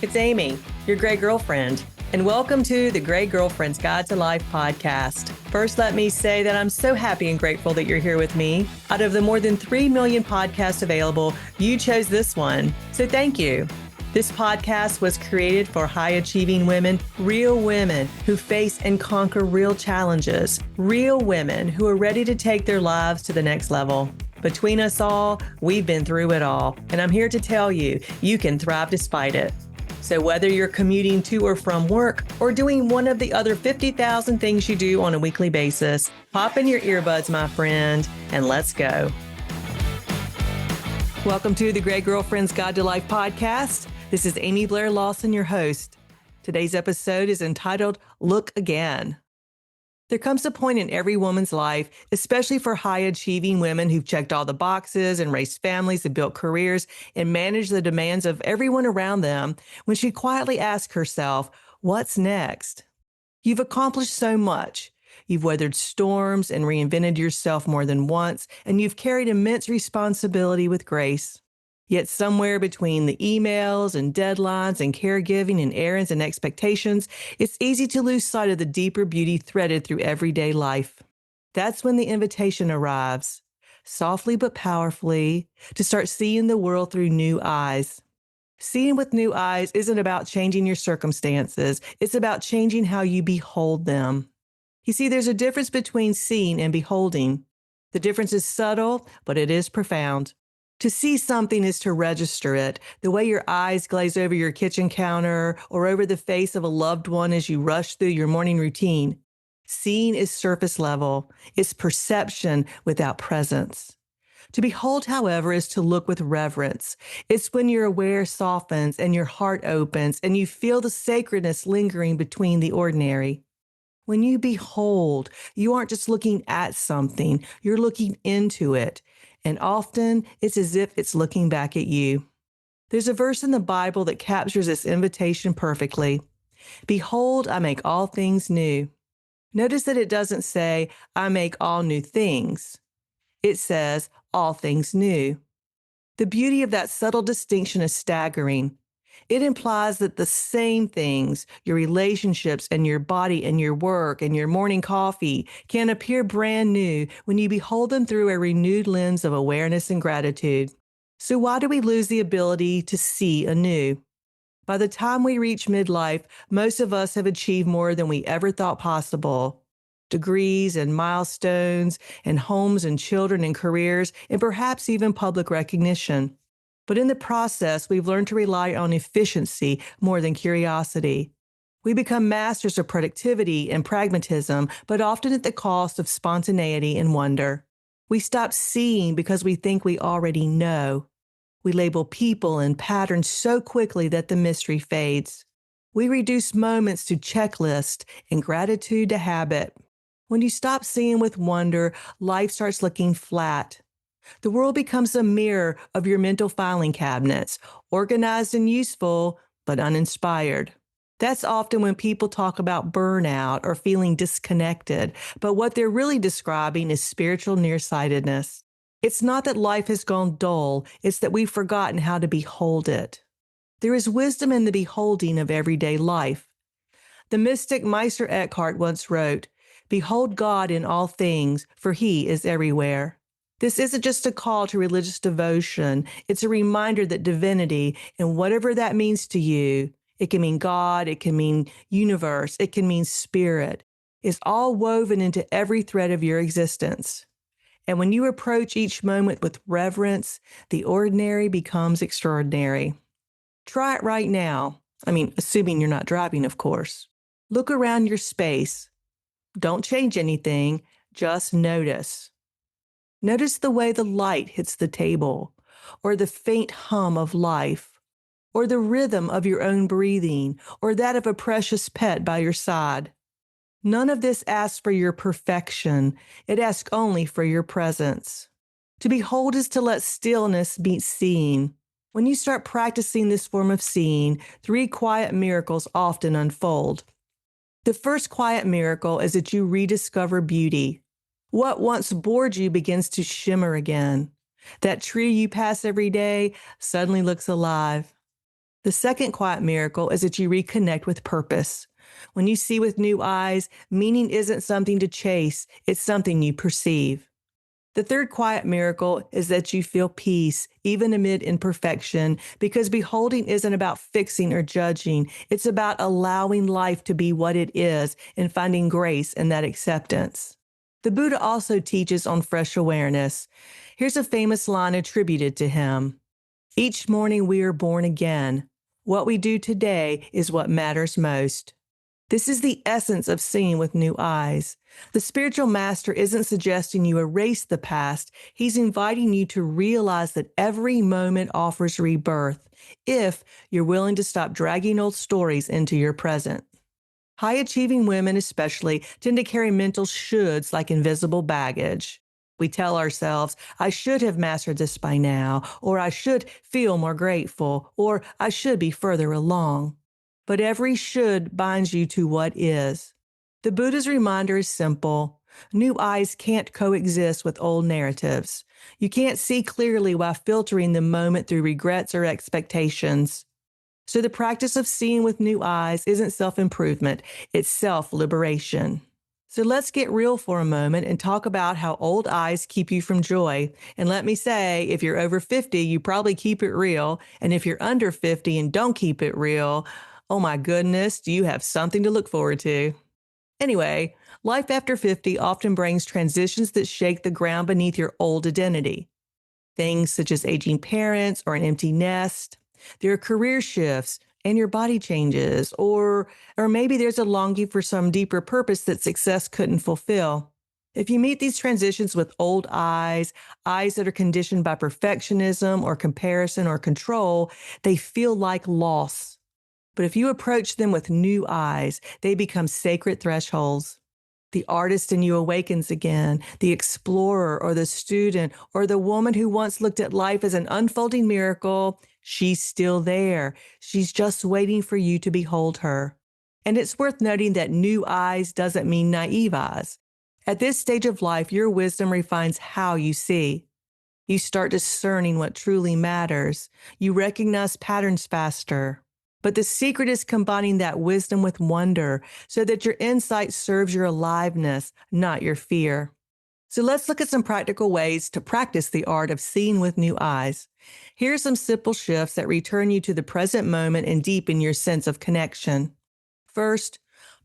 It's Amy, your Gray Girlfriend, and welcome to the Gray Girlfriend's Guide to Life podcast. First, let me say that I'm so happy and grateful that you're here with me. Out of the more than 3 million podcasts available, you chose this one, so thank you. This podcast was created for high-achieving women, real women who face and conquer real challenges, real women who are ready to take their lives to the next level. Between us all, we've been through it all, and I'm here to tell you, you can thrive despite it. So whether you're commuting to or from work or doing one of the other 50,000 things you do on a weekly basis, pop in your earbuds, my friend, and let's go. Welcome to the Gray Girlfriend's Guide to Life podcast. This is Amy Blair Lawson, your host. Today's episode is entitled, Look Again. There comes a point in every woman's life, especially for high-achieving women who've checked all the boxes and raised families and built careers and managed the demands of everyone around them, when she quietly asks herself, what's next? You've accomplished so much. You've weathered storms and reinvented yourself more than once, and you've carried immense responsibility with grace. Yet somewhere between the emails and deadlines and caregiving and errands and expectations, it's easy to lose sight of the deeper beauty threaded through everyday life. That's when the invitation arrives, softly but powerfully, to start seeing the world through new eyes. Seeing with new eyes isn't about changing your circumstances. It's about changing how you behold them. You see, there's a difference between seeing and beholding. The difference is subtle, but it is profound. To see something is to register it, the way your eyes glaze over your kitchen counter or over the face of a loved one as you rush through your morning routine. Seeing is surface level. It's perception without presence. To behold, however, is to look with reverence. It's when your aware softens and your heart opens and you feel the sacredness lingering between the ordinary. When you behold, you aren't just looking at something, you're looking into it. And often, it's as if it's looking back at you. There's a verse in the Bible that captures this invitation perfectly. Behold, I make all things new. Notice that it doesn't say, I make all new things. It says, all things new. The beauty of that subtle distinction is staggering. It implies that the same things, your relationships and your body and your work and your morning coffee, can appear brand new when you behold them through a renewed lens of awareness and gratitude. So why do we lose the ability to see anew? By the time we reach midlife, most of us have achieved more than we ever thought possible. Degrees and milestones and homes and children and careers and perhaps even public recognition. But in the process, we've learned to rely on efficiency more than curiosity. We become masters of productivity and pragmatism, but often at the cost of spontaneity and wonder. We stop seeing because we think we already know. We label people and patterns so quickly that the mystery fades. We reduce moments to checklist and gratitude to habit. When you stop seeing with wonder, life starts looking flat. The world becomes a mirror of your mental filing cabinets, organized and useful, but uninspired. That's often when people talk about burnout or feeling disconnected, but what they're really describing is spiritual nearsightedness. It's not that life has gone dull, it's that we've forgotten how to behold it. There is wisdom in the beholding of everyday life. The mystic Meister Eckhart once wrote, "Behold God in all things, for He is everywhere." This isn't just a call to religious devotion. It's a reminder that divinity, and whatever that means to you, it can mean God, it can mean universe, it can mean spirit, is all woven into every thread of your existence. And when you approach each moment with reverence, the ordinary becomes extraordinary. Try it right now. Assuming you're not driving, of course. Look around your space. Don't change anything, just notice. Notice the way the light hits the table, or the faint hum of life, or the rhythm of your own breathing, or that of a precious pet by your side. None of this asks for your perfection. It asks only for your presence. To behold is to let stillness meet seeing. When you start practicing this form of seeing, 3 quiet miracles often unfold. The first quiet miracle is that you rediscover beauty. What once bored you begins to shimmer again. That tree you pass every day suddenly looks alive. The second quiet miracle is that you reconnect with purpose. When you see with new eyes, meaning isn't something to chase, it's something you perceive. The third quiet miracle is that you feel peace, even amid imperfection, because beholding isn't about fixing or judging. It's about allowing life to be what it is and finding grace in that acceptance. The Buddha also teaches on fresh awareness. Here's a famous line attributed to him. Each morning we are born again. What we do today is what matters most. This is the essence of seeing with new eyes. The spiritual master isn't suggesting you erase the past. He's inviting you to realize that every moment offers rebirth if you're willing to stop dragging old stories into your present. High-achieving women especially tend to carry mental shoulds like invisible baggage. We tell ourselves, I should have mastered this by now, or I should feel more grateful, or I should be further along. But every should binds you to what is. The Buddha's reminder is simple. New eyes can't coexist with old narratives. You can't see clearly while filtering the moment through regrets or expectations. So the practice of seeing with new eyes isn't self-improvement, it's self-liberation. So let's get real for a moment and talk about how old eyes keep you from joy. And let me say, if you're over 50, you probably keep it real. And if you're under 50 and don't keep it real, oh my goodness, do you have something to look forward to? Anyway, life after 50 often brings transitions that shake the ground beneath your old identity. Things such as aging parents or an empty nest. There are career shifts and your body changes, or maybe there's a longing for some deeper purpose that success couldn't fulfill. If you meet these transitions with old eyes that are conditioned by perfectionism or comparison or control, they feel like loss. But if you approach them with new eyes, they become sacred thresholds. The artist in you awakens again, the explorer or the student or the woman who once looked at life as an unfolding miracle. She's still there. She's just waiting for you to behold her. And it's worth noting that new eyes doesn't mean naive eyes. At this stage of life, your wisdom refines how you see. You start discerning what truly matters. You recognize patterns faster. But the secret is combining that wisdom with wonder so that your insight serves your aliveness, not your fear. So let's look at some practical ways to practice the art of seeing with new eyes. Here are some simple shifts that return you to the present moment and deepen your sense of connection. First,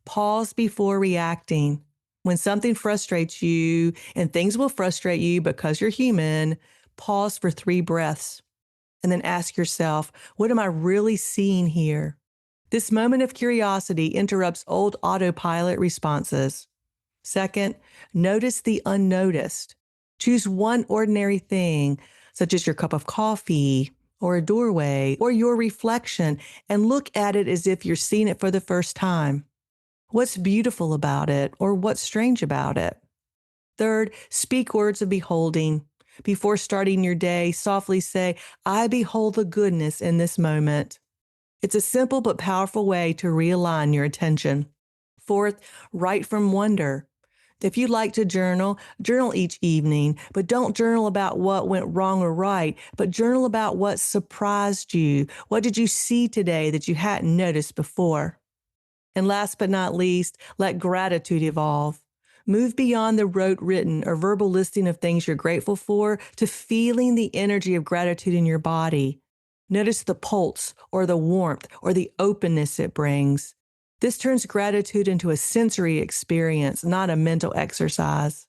pause before reacting. When something frustrates you, and things will frustrate you because you're human, pause for 3 breaths. And then ask yourself, what am I really seeing here? This moment of curiosity interrupts old autopilot responses. Second, notice the unnoticed. Choose one ordinary thing, such as your cup of coffee, or a doorway, or your reflection, and look at it as if you're seeing it for the first time. What's beautiful about it, or what's strange about it? Third, speak words of beholding. Before starting your day, softly say, I behold the goodness in this moment. It's a simple but powerful way to realign your attention. Fourth, write from wonder. If you like to journal, journal each evening, but don't journal about what went wrong or right, but journal about what surprised you. What did you see today that you hadn't noticed before? And last but not least, let gratitude evolve. Move beyond the rote written or verbal listing of things you're grateful for to feeling the energy of gratitude in your body. Notice the pulse or the warmth or the openness it brings. This turns gratitude into a sensory experience, not a mental exercise.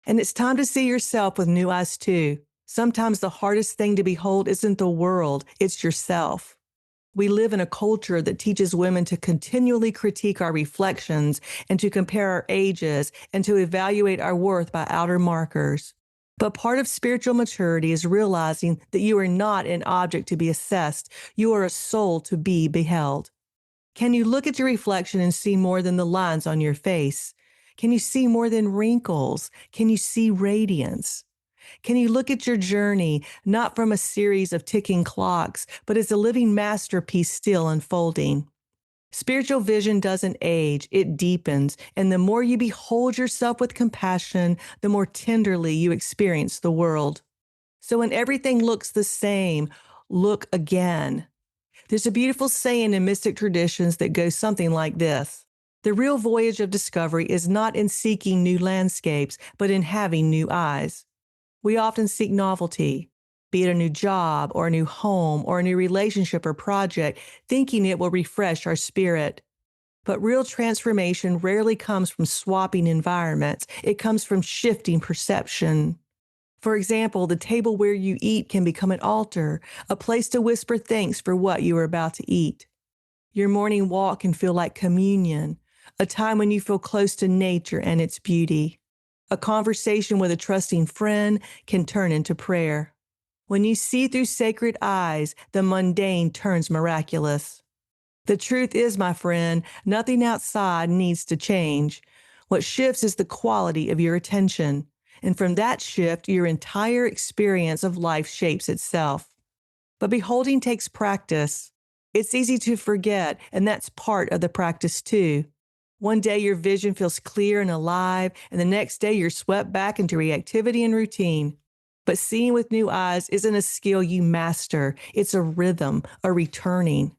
And it's time to see yourself with new eyes too. Sometimes the hardest thing to behold isn't the world, it's yourself. We live in a culture that teaches women to continually critique our reflections and to compare our ages and to evaluate our worth by outer markers. But part of spiritual maturity is realizing that you are not an object to be assessed. You are a soul to be beheld. Can you look at your reflection and see more than the lines on your face? Can you see more than wrinkles? Can you see radiance? Can you look at your journey not from a series of ticking clocks, but as a living masterpiece still unfolding? Spiritual vision doesn't age, it deepens, and the more you behold yourself with compassion, the more tenderly you experience the world. So when everything looks the same, look again. There's a beautiful saying in mystic traditions that goes something like this: the real voyage of discovery is not in seeking new landscapes, but in having new eyes. We often seek novelty, be it a new job or a new home or a new relationship or project, thinking it will refresh our spirit. But real transformation rarely comes from swapping environments. It comes from shifting perception. For example, the table where you eat can become an altar, a place to whisper thanks for what you are about to eat. Your morning walk can feel like communion, a time when you feel close to nature and its beauty. A conversation with a trusting friend can turn into prayer. When you see through sacred eyes, the mundane turns miraculous. The truth is, my friend, nothing outside needs to change. What shifts is the quality of your attention. And from that shift, your entire experience of life shapes itself. But beholding takes practice. It's easy to forget, and that's part of the practice too. One day your vision feels clear and alive, and the next day you're swept back into reactivity and routine. But seeing with new eyes isn't a skill you master. It's a rhythm, a returning.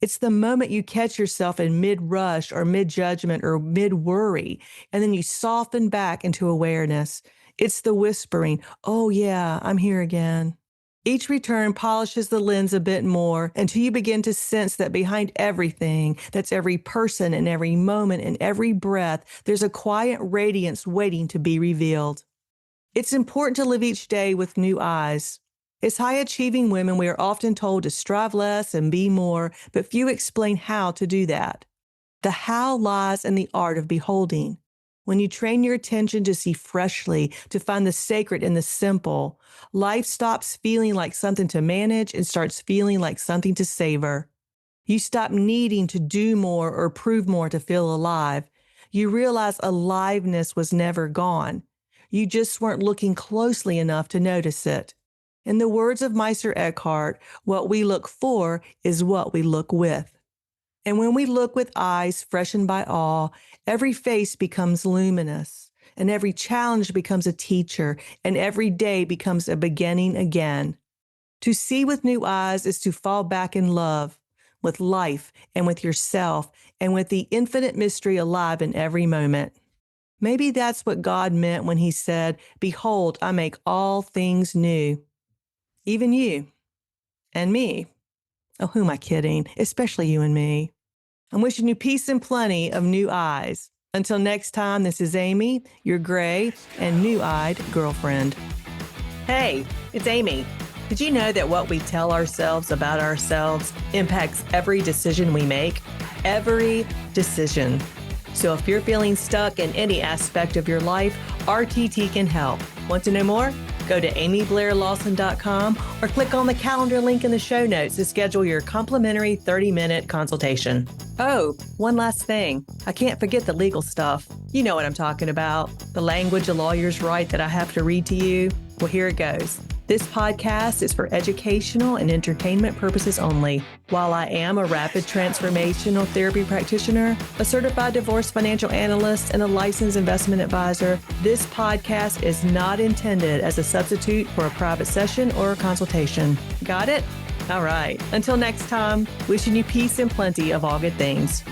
It's the moment you catch yourself in mid-rush or mid-judgment or mid-worry, and then you soften back into awareness. It's the whispering, "Oh yeah, I'm here again." Each return polishes the lens a bit more until you begin to sense that behind everything, that's every person and every moment and every breath, there's a quiet radiance waiting to be revealed. It's important to live each day with new eyes. As high-achieving women, we are often told to strive less and be more, but few explain how to do that. The how lies in the art of beholding. When you train your attention to see freshly, to find the sacred in the simple, life stops feeling like something to manage and starts feeling like something to savor. You stop needing to do more or prove more to feel alive. You realize aliveness was never gone. You just weren't looking closely enough to notice it. In the words of Meister Eckhart, what we look for is what we look with. And when we look with eyes freshened by awe, every face becomes luminous, and every challenge becomes a teacher, and every day becomes a beginning again. To see with new eyes is to fall back in love with life and with yourself and with the infinite mystery alive in every moment. Maybe that's what God meant when he said, "Behold, I make all things new." Even you and me. Oh, who am I kidding? Especially you and me. I'm wishing you peace and plenty of new eyes. Until next time, this is Amy, your gray and new-eyed girlfriend. Hey, it's Amy. Did you know that what we tell ourselves about ourselves impacts every decision we make? Every decision. So if you're feeling stuck in any aspect of your life, RTT can help. Want to know more? Go to amyblairlawson.com or click on the calendar link in the show notes to schedule your complimentary 30-minute consultation. Oh, one last thing. I can't forget the legal stuff. You know what I'm talking about. The language a lawyers write that I have to read to you. Well, here it goes. This podcast is for educational and entertainment purposes only. While I am a rapid transformational therapy practitioner, a certified divorce financial analyst, and a licensed investment advisor, this podcast is not intended as a substitute for a private session or a consultation. Got it? All right. Until next time, wishing you peace and plenty of all good things.